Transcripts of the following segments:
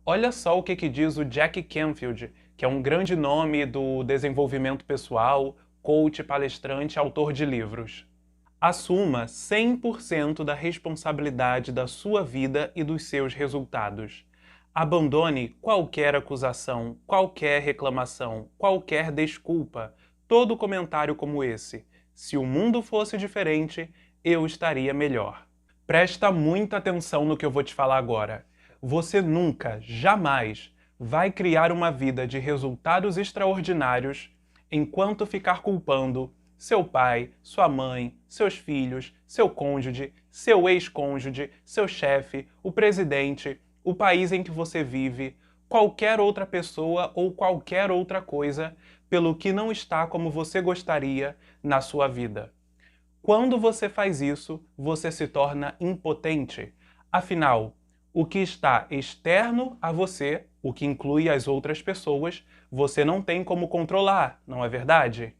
Olha só o que diz o Jack Canfield, que é um grande nome do desenvolvimento pessoal, coach, palestrante, autor de livros. Assuma 100% da responsabilidade da sua vida e dos seus resultados. Abandone qualquer acusação, qualquer reclamação, qualquer desculpa, todo comentário como esse. Se o mundo fosse diferente, eu estaria melhor. Presta muita atenção no que eu vou te falar agora. Você nunca, jamais, vai criar uma vida de resultados extraordinários enquanto ficar culpando seu pai, sua mãe, seus filhos, seu cônjuge, seu ex-cônjuge, seu chefe, o presidente, o país em que você vive, qualquer outra pessoa ou qualquer outra coisa pelo que não está como você gostaria na sua vida. Quando você faz isso, você se torna impotente. Afinal, o que está externo a você, o que inclui as outras pessoas, você não tem como controlar, não é verdade?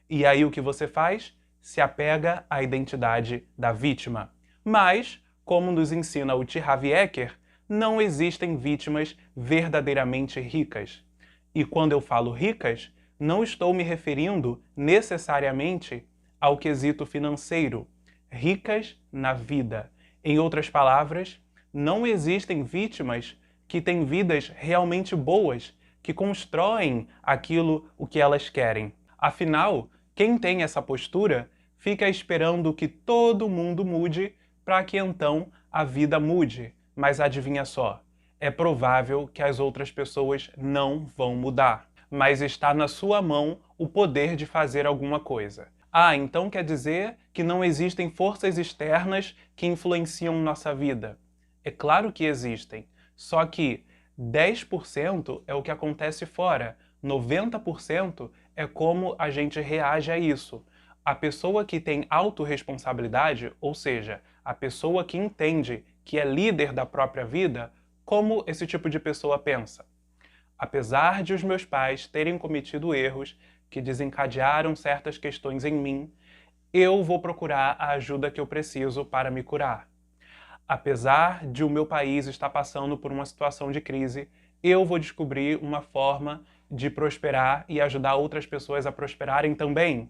E aí o que você faz? Se apega à identidade da vítima. Mas, como nos ensina o T. Harv Eker, não existem vítimas verdadeiramente ricas. E quando eu falo ricas, não estou me referindo necessariamente ao quesito financeiro, ricas na vida. Em outras palavras, não existem vítimas que têm vidas realmente boas, que constroem aquilo o que elas querem. Afinal, quem tem essa postura fica esperando que todo mundo mude para que então a vida mude. Mas adivinha só, é provável que as outras pessoas não vão mudar, mas está na sua mão o poder de fazer alguma coisa. Ah, então quer dizer que não existem forças externas que influenciam nossa vida? É claro que existem, só que 10% é o que acontece fora, 90% é como a gente reage a isso. A pessoa que tem autorresponsabilidade, ou seja, a pessoa que entende que é líder da própria vida, como esse tipo de pessoa pensa? Apesar de os meus pais terem cometido erros que desencadearam certas questões em mim, eu vou procurar a ajuda que eu preciso para me curar. Apesar de o meu país estar passando por uma situação de crise, eu vou descobrir uma forma de prosperar e ajudar outras pessoas a prosperarem também.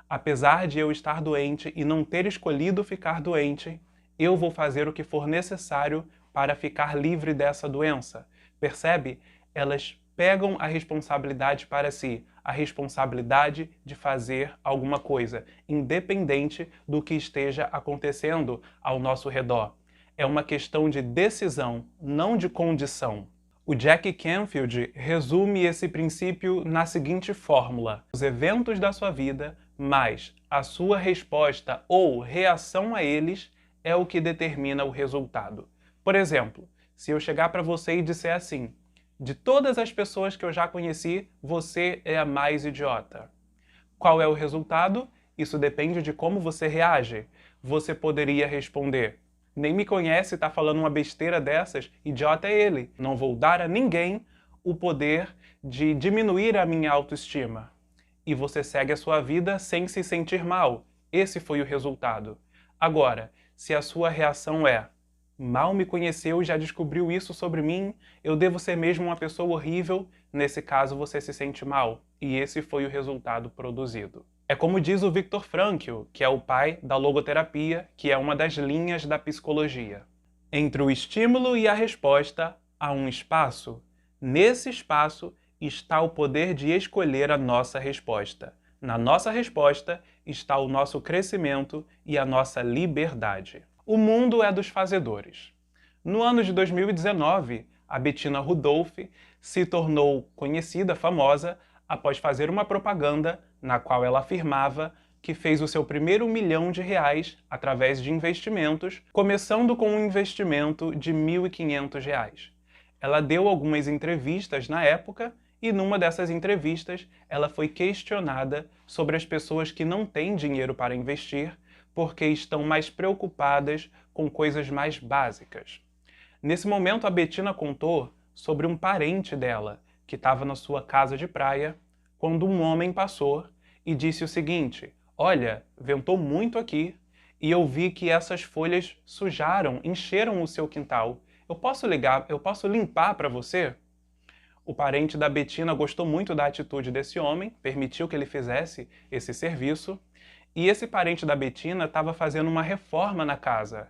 Apesar de eu estar doente e não ter escolhido ficar doente, eu vou fazer o que for necessário para ficar livre dessa doença. Percebe? Elas pegam a responsabilidade para si, a responsabilidade de fazer alguma coisa, independente do que esteja acontecendo ao nosso redor. É uma questão de decisão, não de condição. O Jack Canfield resume esse princípio na seguinte fórmula: os eventos da sua vida mais a sua resposta ou reação a eles é o que determina o resultado. Por exemplo, se eu chegar para você e disser assim: de todas as pessoas que eu já conheci, você é a mais idiota. Qual é o resultado? Isso depende de como você reage. Você poderia responder: nem me conhece e está falando uma besteira dessas, idiota é ele. Não vou dar a ninguém o poder de diminuir a minha autoestima. E você segue a sua vida sem se sentir mal. Esse foi o resultado. Agora, se a sua reação é: mal me conheceu e já descobriu isso sobre mim, eu devo ser mesmo uma pessoa horrível, nesse caso você se sente mal. E esse foi o resultado produzido. É como diz o Viktor Frankl, que é o pai da logoterapia, que é uma das linhas da psicologia. Entre o estímulo e a resposta há um espaço. Nesse espaço está o poder de escolher a nossa resposta. Na nossa resposta está o nosso crescimento e a nossa liberdade. O mundo é dos fazedores. No ano de 2019, a Bettina Rudolph se tornou conhecida, famosa, após fazer uma propaganda na qual ela afirmava que fez o seu primeiro R$ 1.000.000 através de investimentos, começando com um investimento de R$ 1.500. Ela deu algumas entrevistas na época e numa dessas entrevistas ela foi questionada sobre as pessoas que não têm dinheiro para investir porque estão mais preocupadas com coisas mais básicas. Nesse momento a Bettina contou sobre um parente dela que estava na sua casa de praia quando um homem passou e disse o seguinte: olha, ventou muito aqui e eu vi que essas folhas sujaram, encheram o seu quintal. eu posso limpar para você? O parente da Betina gostou muito da atitude desse homem, permitiu que ele fizesse esse serviço, e esse parente da Betina estava fazendo uma reforma na casa.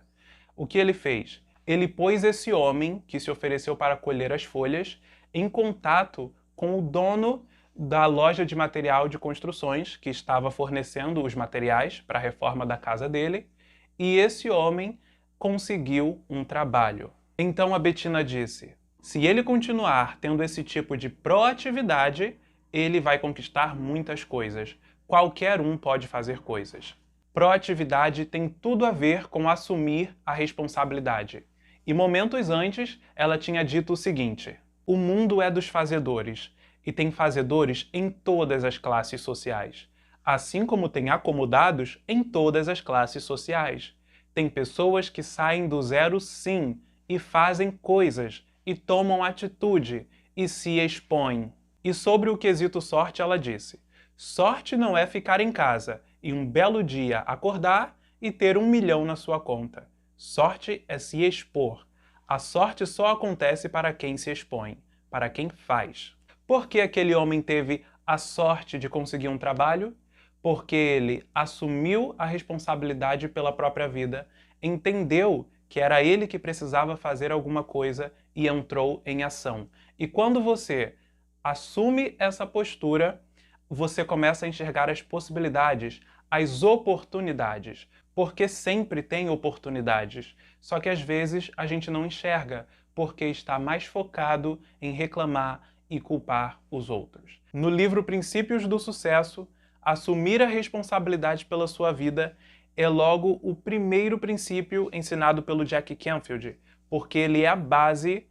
O que ele fez? Ele pôs esse homem, que se ofereceu para colher as folhas, em contato com o dono da loja de material de construções, que estava fornecendo os materiais para a reforma da casa dele, e esse homem conseguiu um trabalho. Então a Betina disse: se ele continuar tendo esse tipo de proatividade, ele vai conquistar muitas coisas. Qualquer um pode fazer coisas. Proatividade tem tudo a ver com assumir a responsabilidade. E momentos antes, ela tinha dito o seguinte: o mundo é dos fazedores, e tem fazedores em todas as classes sociais. Assim como tem acomodados em todas as classes sociais. Tem pessoas que saem do zero, sim, e fazem coisas, e tomam atitude, e se expõem. E sobre o quesito sorte, ela disse: sorte não é ficar em casa e um belo dia acordar e ter 1 milhão na sua conta. Sorte é se expor. A sorte só acontece para quem se expõe, para quem faz. Por que aquele homem teve a sorte de conseguir um trabalho? Porque ele assumiu a responsabilidade pela própria vida, entendeu que era ele que precisava fazer alguma coisa e entrou em ação. E quando você assume essa postura, você começa a enxergar as possibilidades, as oportunidades, porque sempre tem oportunidades. Só que às vezes a gente não enxerga, porque está mais focado em reclamar e culpar os outros. No livro Princípios do Sucesso, assumir a responsabilidade pela sua vida é logo o primeiro princípio ensinado pelo Jack Canfield, porque ele é a base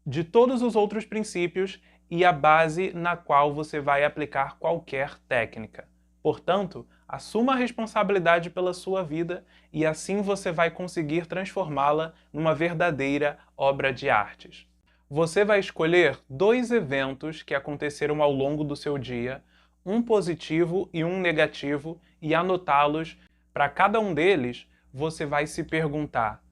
de todos os outros princípios e a base na qual você vai aplicar qualquer técnica. Portanto, assuma a responsabilidade pela sua vida e assim você vai conseguir transformá-la numa verdadeira obra de artes. Você vai escolher 2 eventos que aconteceram ao longo do seu dia, um positivo e um negativo, e anotá-los. Para cada um deles, você vai se perguntar: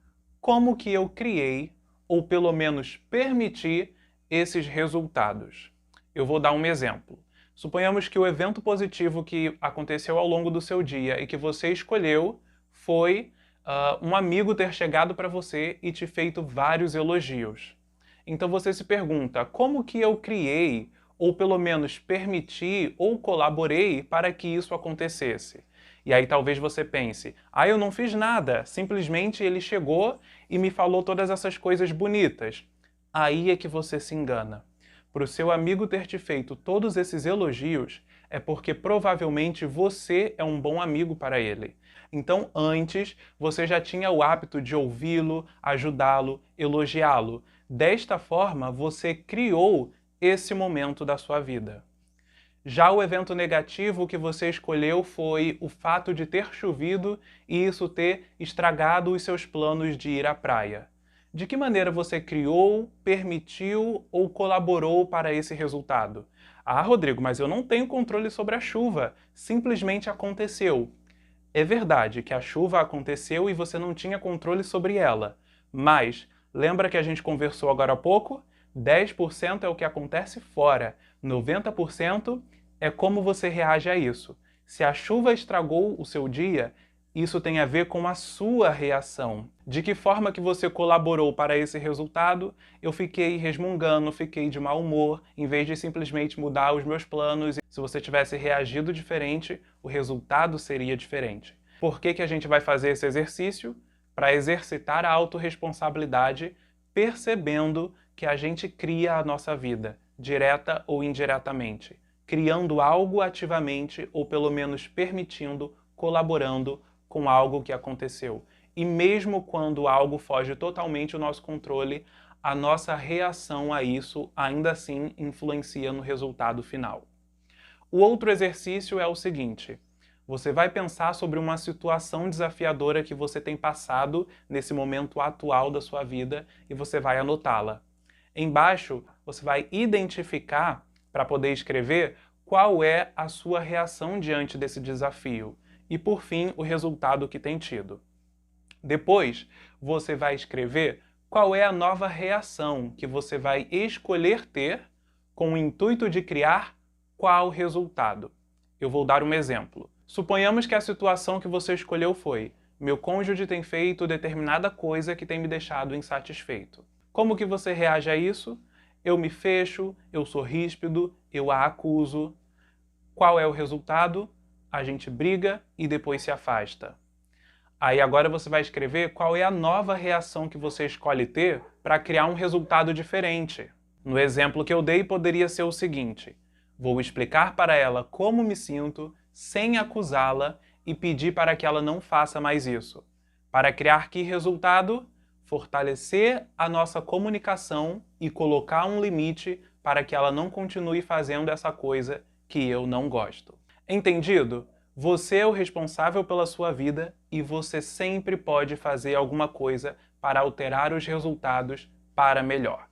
como que eu criei, ou pelo menos permiti, esses resultados? Eu vou dar um exemplo. Suponhamos que o evento positivo que aconteceu ao longo do seu dia e que você escolheu foi um amigo ter chegado para você e te feito vários elogios. Então você se pergunta: como que eu criei, ou pelo menos permiti ou colaborei para que isso acontecesse? E aí talvez você pense: eu não fiz nada, simplesmente ele chegou e me falou todas essas coisas bonitas. Aí é que você se engana. Para o seu amigo ter te feito todos esses elogios, é porque provavelmente você é um bom amigo para ele. Então antes, você já tinha o hábito de ouvi-lo, ajudá-lo, elogiá-lo. Desta forma, você criou esse momento da sua vida. Já o evento negativo que você escolheu foi o fato de ter chovido e isso ter estragado os seus planos de ir à praia. De que maneira você criou, permitiu ou colaborou para esse resultado? Rodrigo, mas eu não tenho controle sobre a chuva, simplesmente aconteceu. É verdade que a chuva aconteceu e você não tinha controle sobre ela, mas lembra que a gente conversou agora há pouco? 10% é o que acontece fora, 90% é como você reage a isso. Se a chuva estragou o seu dia, isso tem a ver com a sua reação. De que forma que você colaborou para esse resultado? Eu fiquei resmungando, fiquei de mau humor, em vez de simplesmente mudar os meus planos. Se você tivesse reagido diferente, o resultado seria diferente. Por que a gente vai fazer esse exercício? Para exercitar a autorresponsabilidade, percebendo que a gente cria a nossa vida, direta ou indiretamente, criando algo ativamente ou pelo menos permitindo, colaborando com algo que aconteceu. E mesmo quando algo foge totalmente do nosso controle, a nossa reação a isso ainda assim influencia no resultado final. O outro exercício é o seguinte: você vai pensar sobre uma situação desafiadora que você tem passado nesse momento atual da sua vida e você vai anotá-la. Embaixo, você vai identificar, para poder escrever, qual é a sua reação diante desse desafio e, por fim, o resultado que tem tido. Depois, você vai escrever qual é a nova reação que você vai escolher ter com o intuito de criar qual resultado? Eu vou dar um exemplo. Suponhamos que a situação que você escolheu foi: meu cônjuge tem feito determinada coisa que tem me deixado insatisfeito. Como que você reage a isso? Eu me fecho, eu sou ríspido, eu a acuso. Qual é o resultado? A gente briga e depois se afasta. Aí agora você vai escrever qual é a nova reação que você escolhe ter para criar um resultado diferente. No exemplo que eu dei, poderia ser o seguinte: vou explicar para ela como me sinto, sem acusá-la, e pedir para que ela não faça mais isso. Para criar que resultado? Fortalecer a nossa comunicação e colocar um limite para que ela não continue fazendo essa coisa que eu não gosto. Entendido? Você é o responsável pela sua vida e você sempre pode fazer alguma coisa para alterar os resultados para melhor.